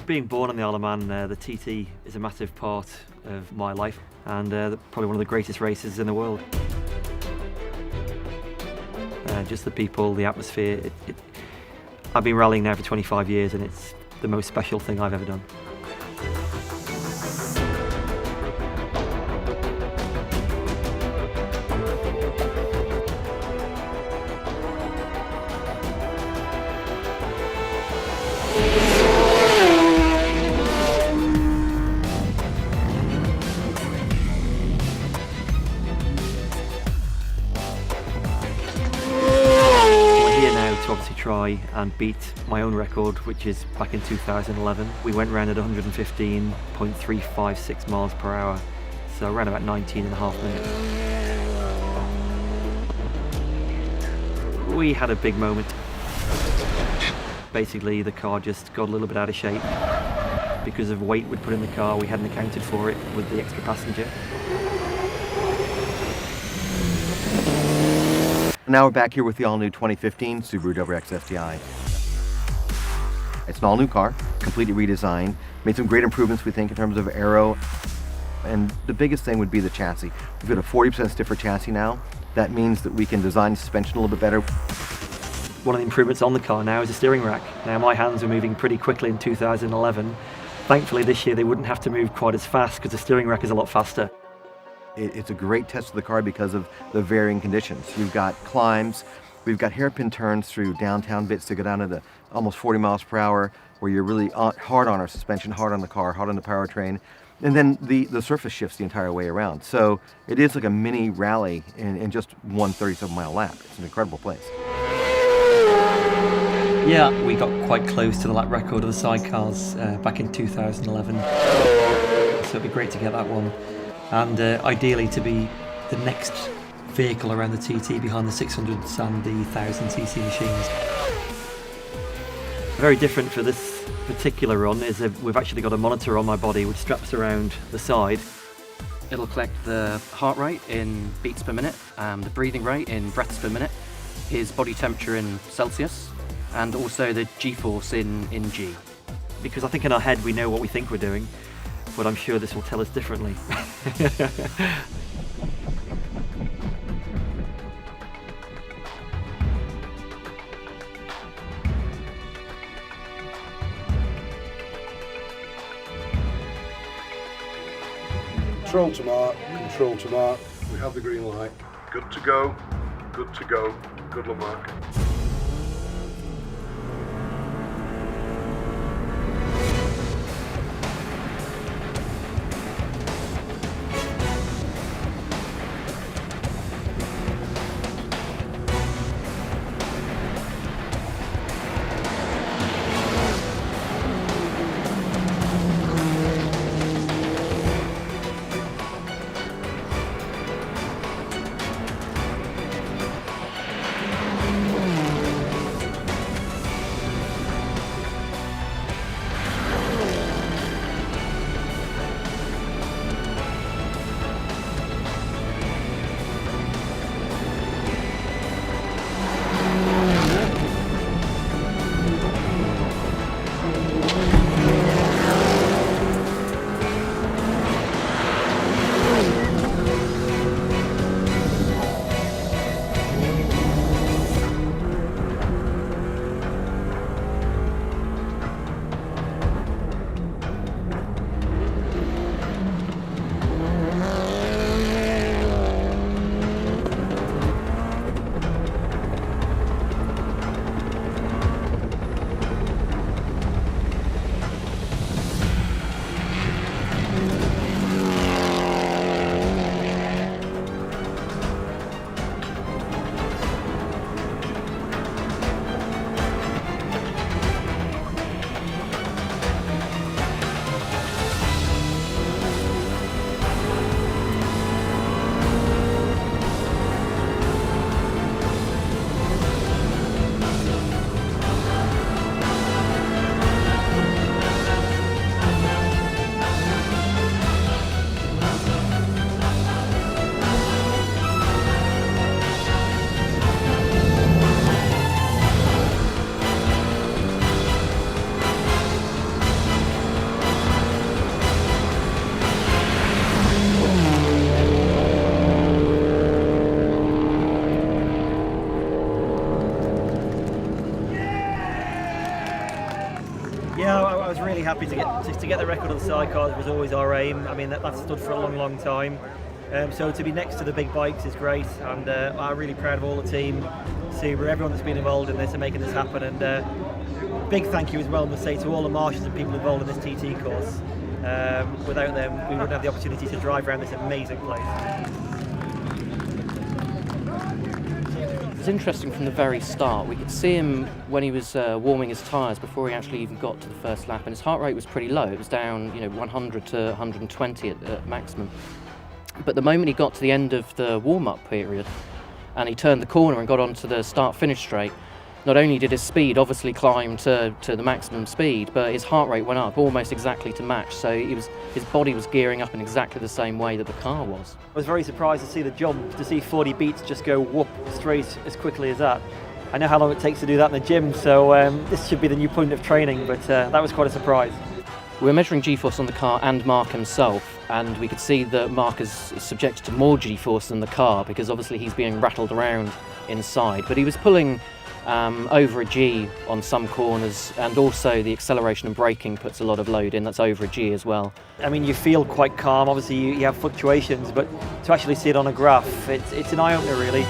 Being born on the Isle of Man, the TT is a massive part of my life and probably one of the greatest races in the world. Just the people, the atmosphere. I've been rallying now for 25 years and it's the most special thing I've ever done. To obviously try and beat my own record, which is back in 2011. We went round at 115.356 miles per hour, so around about 19.5 minutes. We had a big moment. Basically, the car just got a little bit out of shape. Because of weight we'd put in the car, we hadn't accounted for it with the extra passenger. Now we're back here with the all-new 2015 Subaru WRX STi. It's an all-new car, completely redesigned, made some great improvements, we think, in terms of aero. And the biggest thing would be the chassis. We've got a 40% stiffer chassis now. That means that we can design suspension a little bit better. One of the improvements on the car now is the steering rack. Now my hands were moving pretty quickly in 2011. Thankfully this year they wouldn't have to move quite as fast because the steering rack is a lot faster. It's a great test of the car because of the varying conditions. You've got climbs, we've got hairpin turns through downtown bits to go down to almost 40 miles per hour, where you're really hard on our suspension, hard on the car, hard on the powertrain. And then the surface shifts the entire way around. So it is like a mini rally in just one 37-mile lap. It's an incredible place. Yeah, we got quite close to the lap record of the sidecars back in 2011. So it'd be great to get that one. And ideally to be the next vehicle around the TT behind the 600s and the 1000cc machines. Very different for this particular run is we've actually got a monitor on my body which straps around the side. It'll collect the heart rate in beats per minute, the breathing rate in breaths per minute, his body temperature in Celsius, and also the G-force in G. Because I think in our head we know what we think we're doing, but I'm sure this will tell us differently. Control to mark, control to mark. We have the green light. Good to go, good to go. Good luck, Mark. happy to get the record of the sidecars was always our aim. I mean, that's stood for a long time. So to be next to the big bikes is great, and I'm really proud of all the team, Subaru, everyone that's been involved in this and making this happen. And big thank you as well, I must say, to all the marshals and people involved in this TT course. Without them, we wouldn't have the opportunity to drive around this amazing place. It was interesting from the very start. We could see him when he was warming his tyres before he actually even got to the first lap, and his heart rate was pretty low. It was down, 100 to 120 at maximum. But the moment he got to the end of the warm-up period and he turned the corner and got onto the start-finish straight, not only did his speed obviously climb to the maximum speed, but his heart rate went up almost exactly to match. So his body was gearing up in exactly the same way that the car was. I was very surprised to see the jump, to see 40 beats just go whoop straight as quickly as that. I know how long it takes to do that in the gym, so this should be the new point of training, but that was quite a surprise. We were measuring G-force on the car and Mark himself, and we could see that Mark is subjected to more G-force than the car because obviously he's being rattled around inside. But he was pulling over a G on some corners, and also the acceleration and braking puts a lot of load in. That's over a G as well. I mean, you feel quite calm. Obviously, you have fluctuations, but to actually see it on a graph, it's an eye-opener, really.